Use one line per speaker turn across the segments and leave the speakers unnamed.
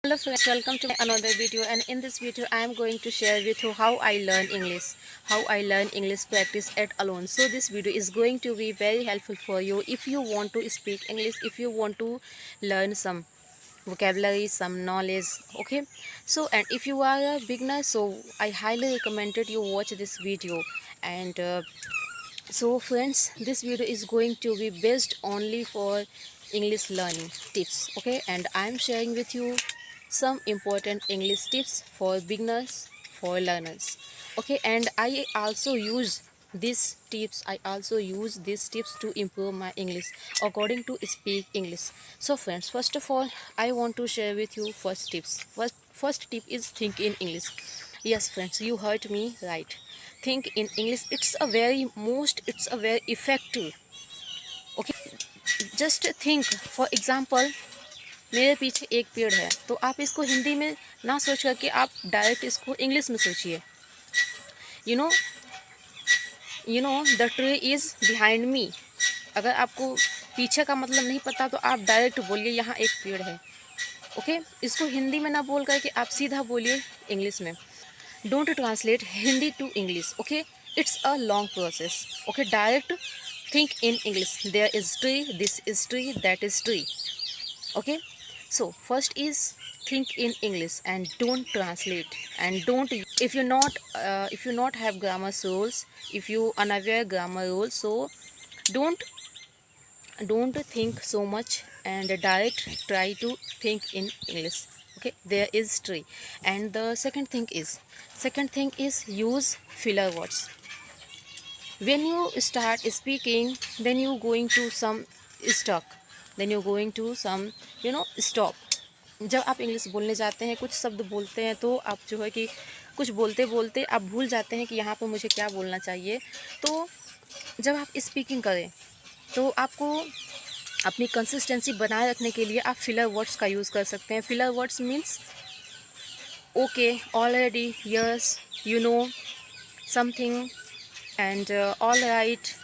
Hello friends, welcome to another video, and in this video I am going to share with you how I learn English practice at alone. So this video is going to be very helpful for you if you want to speak English, if you want to learn some vocabulary, some knowledge. Okay, so and if you are a beginner, so I highly recommended you watch this video. And so friends, this video is going to be based only for English learning tips. Okay, and I am sharing with you some important English tips for beginners, for learners. Okay, and I also use these tips to improve my English according to speak English. So friends, first of all, I want to share with you first tips. First tip is think in English. Yes friends, you heard me right. Think in English. It's a very effective. Okay, just think. For example, मेरे पीछे एक पेड़ है, तो आप इसको हिंदी में ना सोच करके आप डायरेक्ट इसको इंग्लिश में सोचिए. You know the tree is behind me. अगर आपको पीछे का मतलब नहीं पता तो आप डायरेक्ट बोलिए यहाँ एक पेड़ है. ओके, इसको हिंदी में ना बोल करके आप सीधा बोलिए इंग्लिश में. Don't translate Hindi to English. Okay, it's a long process. Okay, direct think in English. There is tree, this is tree, that is tree. Okay, so first is think in English and don't translate, and don't if you not have grammar rules, if you unaware grammar rules, so don't think so much and direct try to think in English. Okay, there is tree. And the second thing is use filler words. When you start speaking, then you going to some stuck, then you're going to some stop. जब आप English बोलने जाते हैं, कुछ शब्द बोलते हैं, तो आप जो है कि कुछ बोलते बोलते आप भूल जाते हैं कि यहाँ पर मुझे क्या बोलना चाहिए. तो जब आप स्पीकिंग करें तो आपको अपनी कंसिस्टेंसी बनाए रखने के लिए आप फिलर वर्ड्स का यूज़ कर सकते हैं. Filler words means okay, already, yes, you know, something, and all right,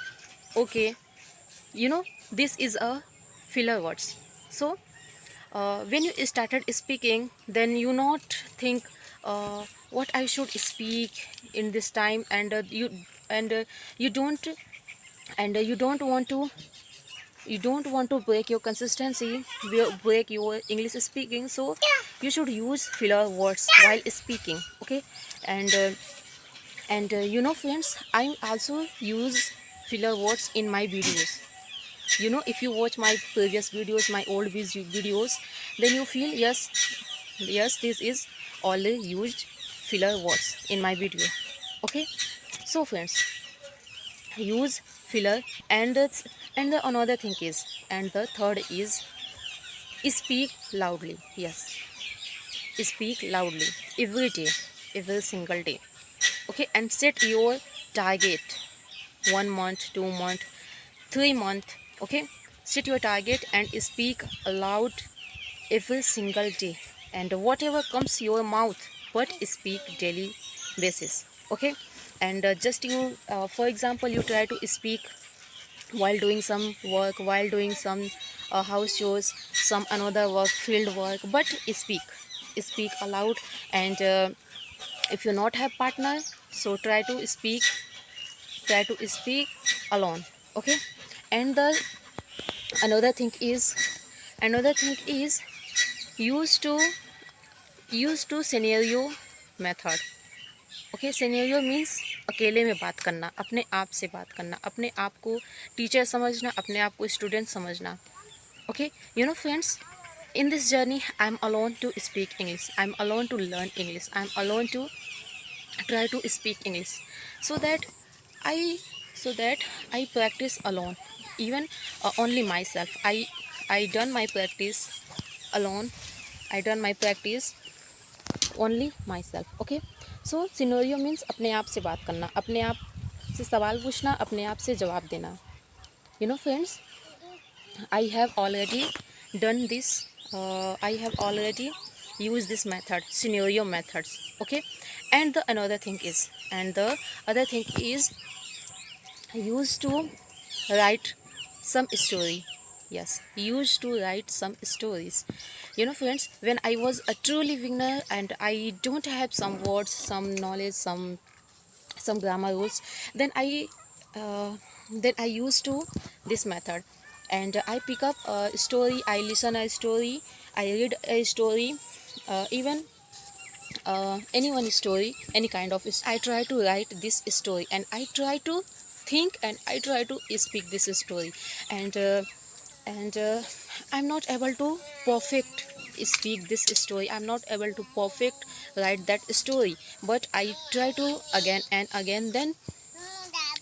okay, this is a filler words. So when you started speaking, then you not think what I should speak in this time, and you don't want to break your consistency, break your English speaking. So you should use filler words while speaking. Okay, and friends, I also use filler words in my videos. If you watch my previous videos, my old videos, then you feel yes, this is only used filler words in my video. Okay, so friends, use filler. And the another thing is, and the third is, speak loudly. Yes, speak loudly every day, every single day. Okay, and set your target 1 month, 2 month, 3 month. Okay, set your target and speak aloud every single day, and whatever comes your mouth, but speak daily basis. Okay, and for example, you try to speak while doing some work, while doing some house chores, some another work, field work, but speak aloud. And if you not have partner, so try to speak alone. Okay, and the another thing is use to scenario method. Okay, scenario means अकेले में बात करना, अपने आप से बात करना, अपने आप को टीचर समझना, अपने आप को स्टूडेंट समझना. Okay, friends, in this journey I am alone to speak English, I am alone to learn English, I am alone to try to speak English, so that I practice alone. Even only myself, I done my practice alone, I done my practice only myself. Okay, so scenario means अपने आप से बात करना, अपने आप से सवाल पूछना, अपने आप से जवाब देना. Friends, I have already done this. I have already used this method, scenario methods. Okay, and the other thing is I used to write some story. Yes, used to write some stories. You know, friends, when I was a truly beginner and I don't have some words, some knowledge, some grammar rules, then uh, I used to this method, and I pick up a story, I listen a story, I read a story, even anyone story, any kind of I try to write this story, and I try to think, and I try to speak this story, and I'm not able to perfect speak this story, I'm not able to perfect write that story, but I try to again and again.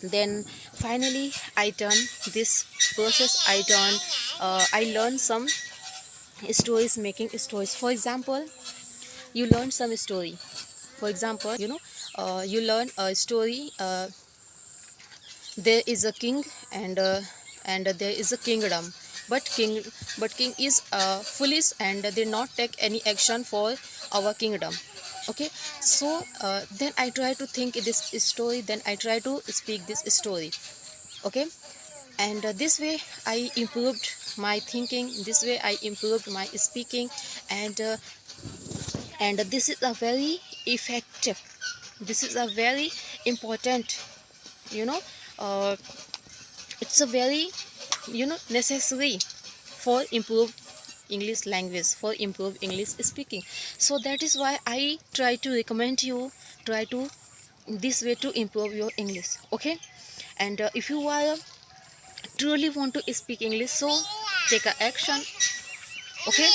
Then finally I turn this process, I learn some stories, making stories. For example, you learn some story. For example, you learn a story. There is a king, and there is a kingdom, but king is foolish and did not take any action for our kingdom. Okay, so then I try to think this story, then I try to speak this story. Okay, and this way I improved my thinking, this way I improved my speaking, and this is a very effective, this is a very important, you know uh, it's a very necessary for improve English language, for improve English speaking. So that is why I try to recommend you, try to this way to improve your English. Okay, and if you are truly want to speak English, so take a action. Okay,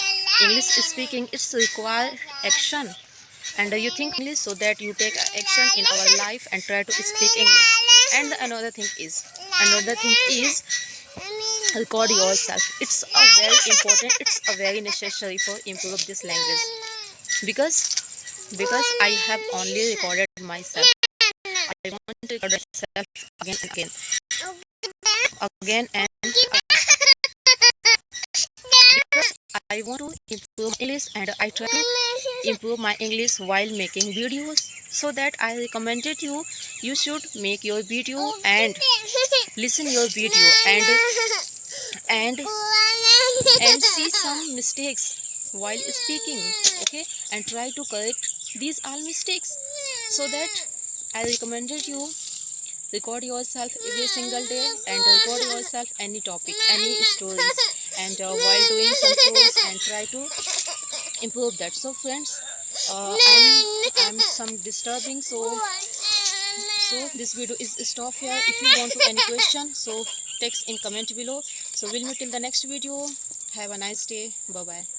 English speaking it's require action, and you think English, so that you take action in our life and try to speak English. And another thing is record yourself. It's a very important, it's a very necessary for improve this language, because I have only recorded myself. I want to record myself again and again and because I want to improve English, and I try to improve my English while making videos. So that I recommended you, you should make your video and listen your video, and see some mistakes while speaking. Okay, and try to correct these all mistakes. So that I recommended you record yourself every single day, and record yourself any topic, any stories, and while doing some chores, and try to improve that. So friends, I'm some disturbing, so this video is stop here. If you want to any question, so text in comment below. So we'll meet till the next video. Have a nice day. Bye bye.